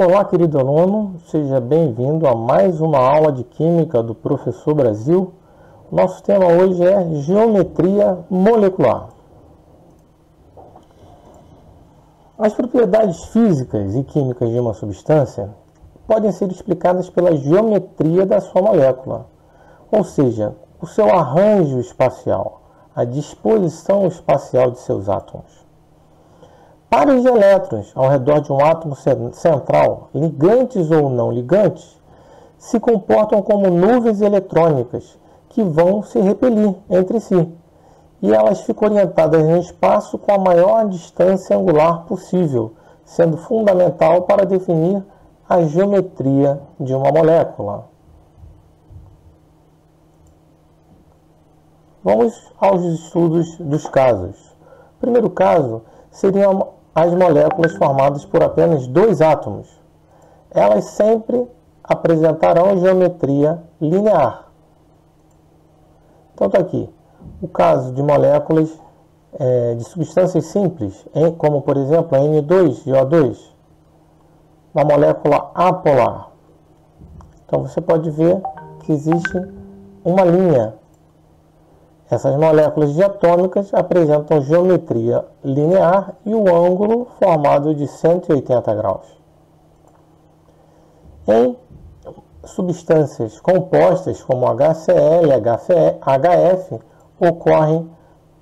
Olá, querido aluno, seja bem-vindo a mais uma aula de Química do Professor Brasil. Nosso tema hoje é Geometria Molecular. As propriedades físicas e químicas de uma substância podem ser explicadas pela geometria da sua molécula, ou seja, o seu arranjo espacial, a disposição espacial de seus átomos. Pares de elétrons ao redor de um átomo central, ligantes ou não ligantes, se comportam como nuvens eletrônicas que vão se repelir entre si, e elas ficam orientadas no espaço com a maior distância angular possível, sendo fundamental para definir a geometria de uma molécula. Vamos aos estudos dos casos. O primeiro caso seriam as moléculas formadas por apenas dois átomos. Elas sempre apresentarão geometria linear. Então está aqui o caso de moléculas de substâncias simples, como por exemplo a N2-O2, uma molécula apolar. Então você pode ver que existe uma linha. Essas moléculas diatômicas apresentam geometria linear e o ângulo formado de 180 graus. Em substâncias compostas como HCl e HF ocorre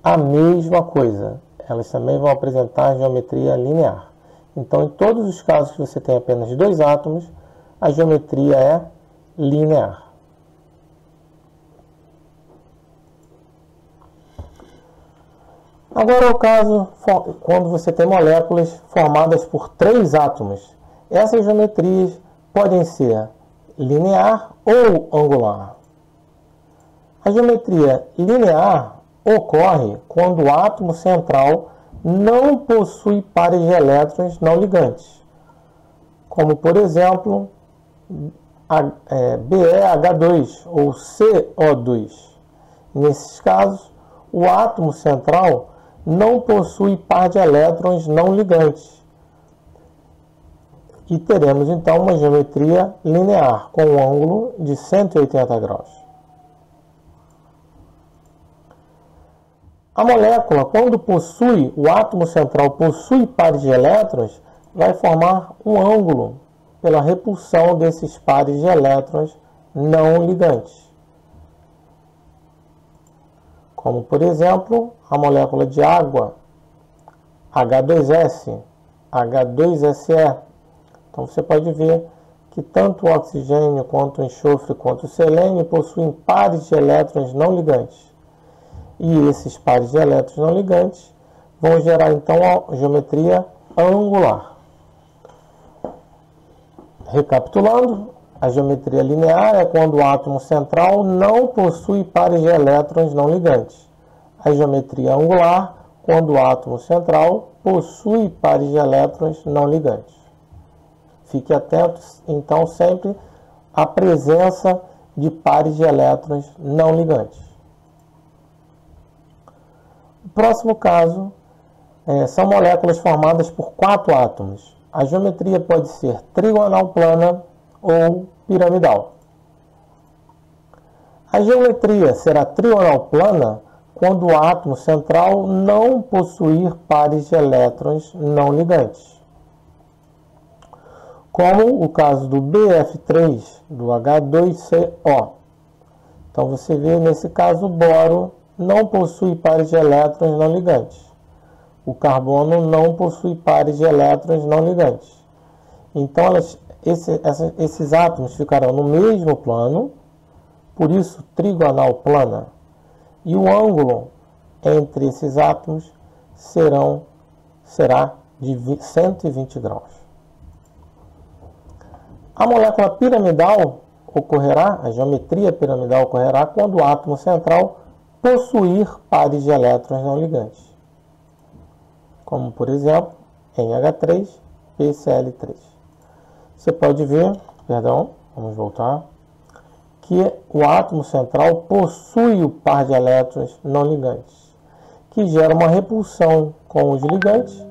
a mesma coisa. Elas também vão apresentar geometria linear. Então, em todos os casos que você tem apenas dois átomos, a geometria é linear. Agora é o caso quando você tem moléculas formadas por três átomos. Essas geometrias podem ser linear ou angular. A geometria linear ocorre quando o átomo central não possui pares de elétrons não ligantes, como por exemplo BeH2 ou CO2. Nesses casos, o átomo central não possui par de elétrons não ligantes. E teremos então uma geometria linear com um ângulo de 180 graus. A molécula, quando o átomo central possui pares de elétrons, vai formar um ângulo pela repulsão desses pares de elétrons não ligantes. Como, por exemplo, a molécula de água, H2S, H2SE. Então, você pode ver que tanto o oxigênio, quanto o enxofre, quanto o selênio possuem pares de elétrons não ligantes. E esses pares de elétrons não ligantes vão gerar, então, a geometria angular. Recapitulando, a geometria linear é quando o átomo central não possui pares de elétrons não ligantes. A geometria angular, quando o átomo central possui pares de elétrons não ligantes. Fique atento, então, sempre à presença de pares de elétrons não ligantes. O próximo caso são moléculas formadas por quatro átomos. A geometria pode ser trigonal plana ou piramidal. A geometria será trigonal plana quando o átomo central não possuir pares de elétrons não ligantes, como o caso do BF3, do H2CO. Então você vê nesse caso o boro não possui pares de elétrons não ligantes. O carbono não possui pares de elétrons não ligantes. Então esses átomos ficarão no mesmo plano, por isso trigonal plana, e o ângulo entre esses átomos será de 120 graus. A molécula piramidal a geometria piramidal ocorrerá quando o átomo central possuir pares de elétrons não ligantes, como por exemplo NH3, PCl3. Você pode ver, vamos voltar, que o átomo central possui o par de elétrons não ligantes, que gera uma repulsão com os ligantes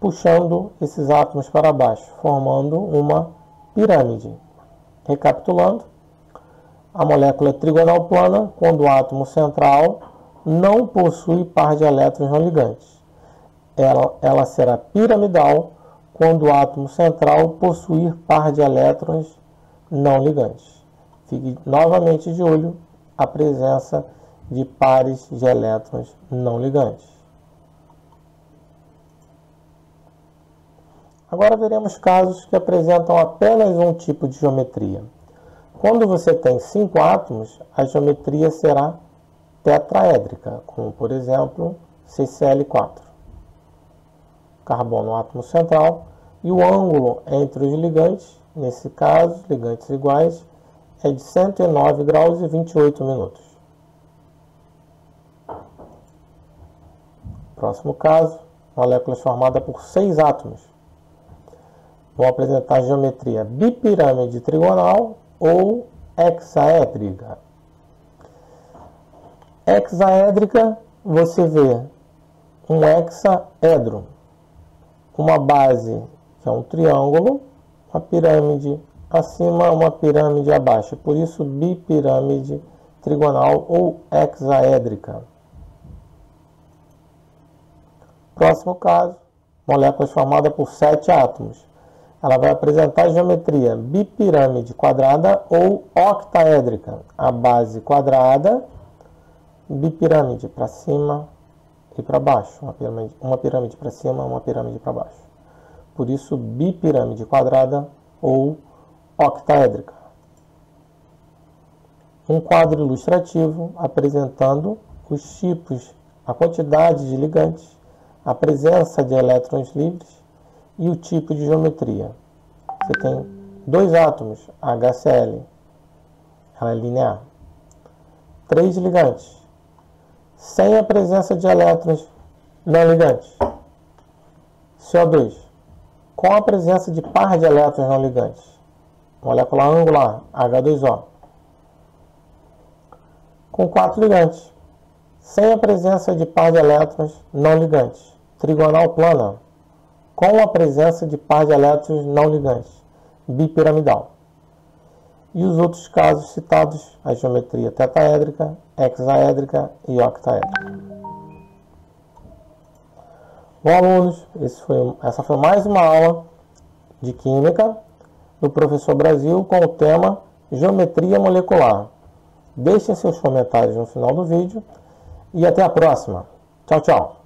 puxando esses átomos para baixo, formando uma pirâmide. Recapitulando, a molécula é trigonal plana quando o átomo central não possui par de elétrons não ligantes. Ela será piramidal quando o átomo central possuir par de elétrons não ligantes. Fique novamente de olho a presença de pares de elétrons não ligantes. Agora veremos casos que apresentam apenas um tipo de geometria. Quando você tem 5 átomos, a geometria será tetraédrica, como por exemplo CCl4. Carbono, átomo central, e o ângulo entre os ligantes, nesse caso, ligantes iguais, é de 109 graus e 28 minutos. Próximo caso, moléculas formadas por 6 átomos. Vão apresentar geometria bipirâmide trigonal ou hexaédrica. Hexaédrica, você vê um hexaedro, uma base que é um triângulo, uma pirâmide acima, uma pirâmide abaixo. Por isso, bipirâmide trigonal ou hexaédrica. Próximo caso, moléculas formadas por 7 átomos. Ela vai apresentar geometria bipirâmide quadrada ou octaédrica. A base quadrada, bipirâmide para cima e para baixo. Uma pirâmide para cima, uma pirâmide para baixo. Por isso, bipirâmide quadrada ou octaédrica. Um quadro ilustrativo apresentando os tipos, a quantidade de ligantes, a presença de elétrons livres e o tipo de geometria. Você tem 2 átomos, HCl, ela é linear. 3 ligantes, sem a presença de elétrons não ligantes. CO2, com a presença de par de elétrons não ligantes. Molécula angular, H2O. Com 4 ligantes, sem a presença de par de elétrons não ligantes. Trigonal plana, com a presença de par de elétrons não ligantes, bipiramidal. E os outros casos citados, a geometria tetraédrica, hexaédrica e octaédrica. Bom, alunos, essa foi mais uma aula de Química do Professor Brasil com o tema Geometria Molecular. Deixem seus comentários no final do vídeo e até a próxima. Tchau, tchau!